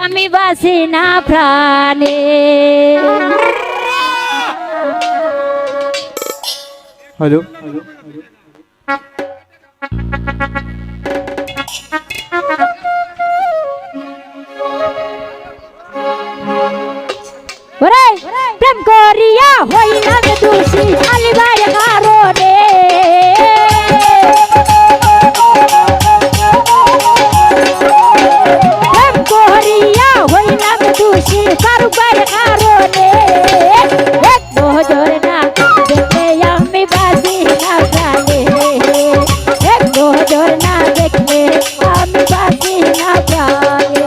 আমি বাসি না প্রাণে। হ্যালো ওরে প্রেম করিয়া হইলাম দোষী আলিবার কারণে। প্রেম করিয়া হইলাম দোষী কারুবার কারণে। এক নজর না দেখলে আমি বাসি না প্রাণে। এক নজর না দেখলে আমি বাসি না প্রাণে।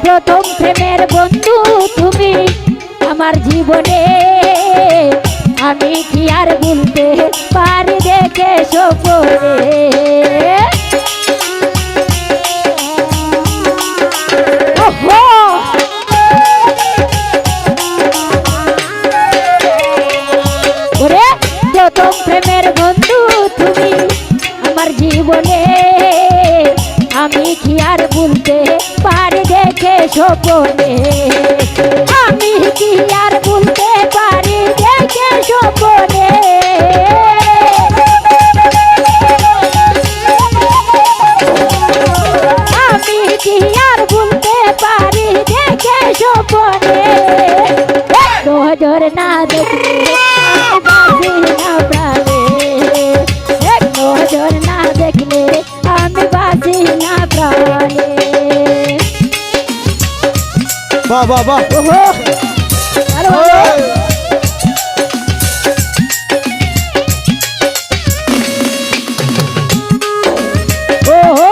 প্রথম প্রেমের বন্ধু তুমি আমার জীবনে, আমি কি আর ভুলতে পারি দেখে সপনে। ওরে প্রথম প্রেমের বন্ধু তুমি আমার জীবনে, আমি কি আর ভুলতে পারি দেখে সপনে। আমি কি আর ভুলতে পারি দেখে সপনে। আমি কি আর ভুলতে পারি দেখে সপনে। নজর না দেখলে আমি বাসি না প্রাণে। এক নজর না দেখলে আমি বাসি না প্রাণে। বাহ বাহ বাহ ওহো আরে ওহো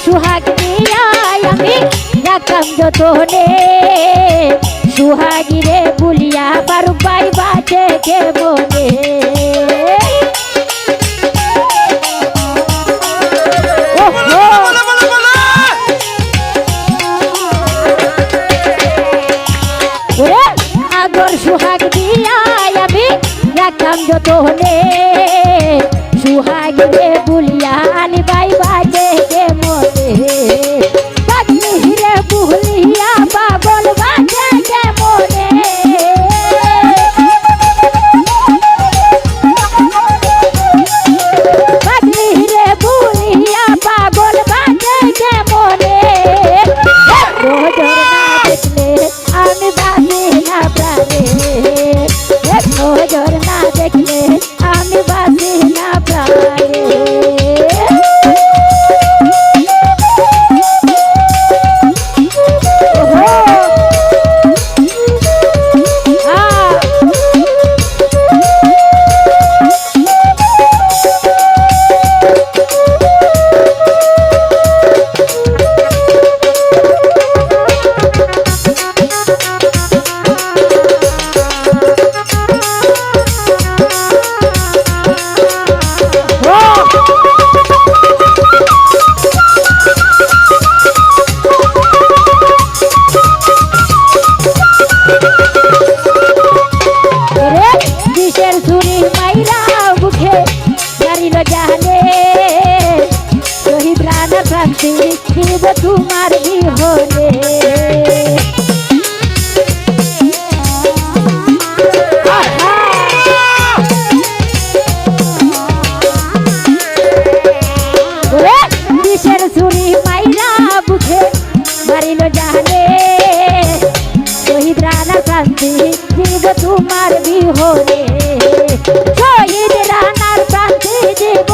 সুহাগ নিয়া আমি রাখলাম যতনে। সুহাগিরে বুলিয়া বারু পাই বাঁচে কে মনে। আগর সুহাগ দিয়া আমি রাখলাম যতনে। সুহাগিরে বুলিয়া আলি বাই বাজে কে মনে। পাগলি হিরে বুলিয়া পাগল বাজে কে মনে। পাগলি হিরে বুলিয়া পাগল বাজে কে মনে। নজর না দেখলে আমি বাসি না প্রাণে। এক নজর না দেখলে আমি বাসি না প্রাণে। শিব তোমার বিহনে বিষের ছুরি মাইরা বুঝে মারিল জানে শহীদ রানা শান্তি শিব তোমার বিহনে শহীদ রানার শান্তি জীব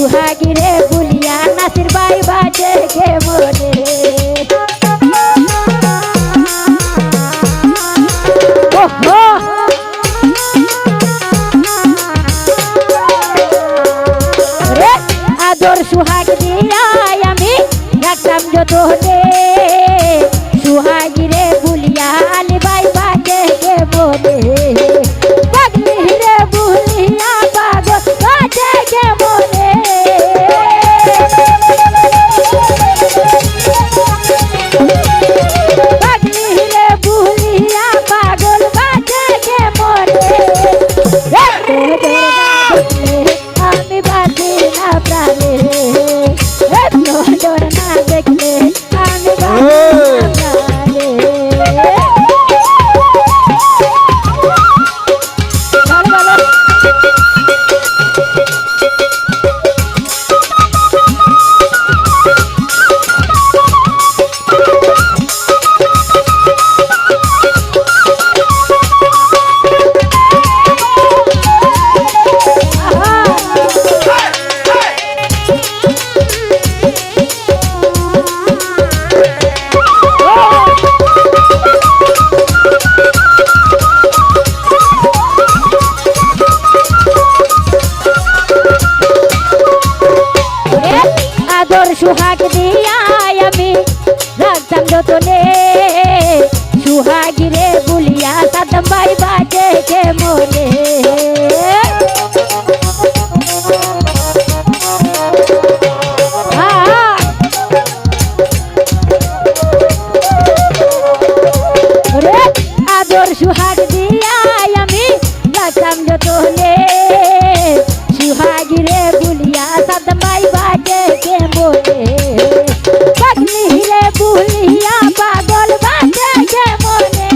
সুহাগী রে বুলিয়া নাসির বাই বাজে গে মনে ওহো রে আদর সুহাগ দিয়া আমি রাখতাম যতনে সুহাগী রে বুলিয়া আলি বাই বাজে গে মনে পাগলি রে বুলিয়া পাগল বাজে গে মনে পাগলি রে বুলিয়া পাগল বাজে গে মনে আমি বাজি না প্রাণে নজর না দেখলে আমি বাজি না প্রাণে আদর সুহাগ দিয়া আমি রাখতাম যতনে সুহাগী রে বুলিয়া সাদম বাই বাজে গে মনে আদর সুহাগ দিয়া আমি রাখতাম যতনে সুহাগী রে বুলিয়া সাদম বাই বাজে গে মনে পাগলি রে বুলিয়া পাগল বাজে গে মনে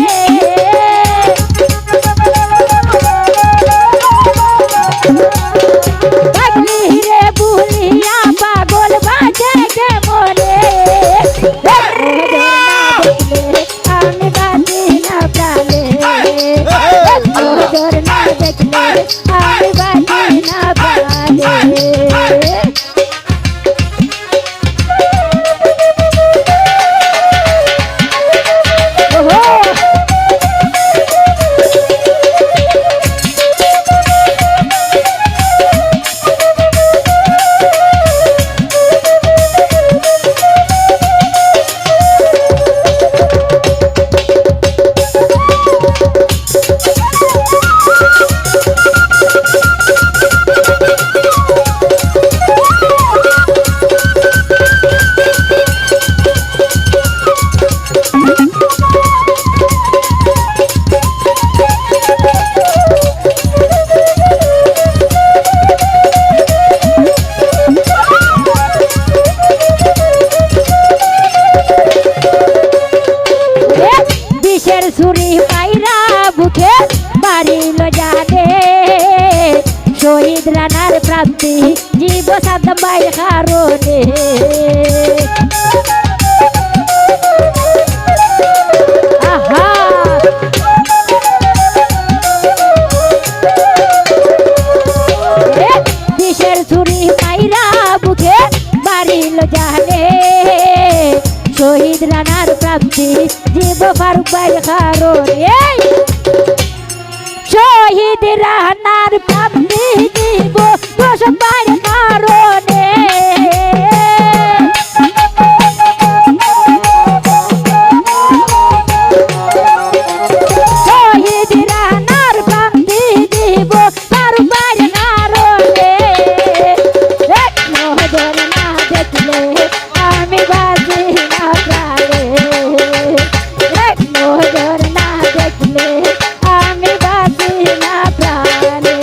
পাগলি রে বুলিয়া পাগল বাজে গে মনে আমি বাজি না প্রাণে নজর না দেখলে আমি বাজি না প্রাণে ছুরি মাইরা বুকে মারিল জানে শহীদ রানার প্রান্তি জীব সাদম বাই কারণে আহা বিষের ছুরি মাইরা বুকে মারিল জানে শহীদ রানার প্রান্তি জীব ফারুক বাই কারণে শহীদ রানার প্রান্তি জীব রোশন বাই কারণে শহীদ রানার প্রান্তি জীব ফারুক বাই কারণে নজর না দেখলে আমি বাজি না প্রাণে নজর না দেখলে আমি বাজি না প্রাণে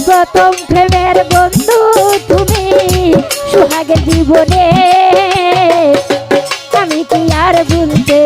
প্রথম প্রেমের বন্ধু তুমি সুহাগের জীবনে আমি কি আর ভুলতে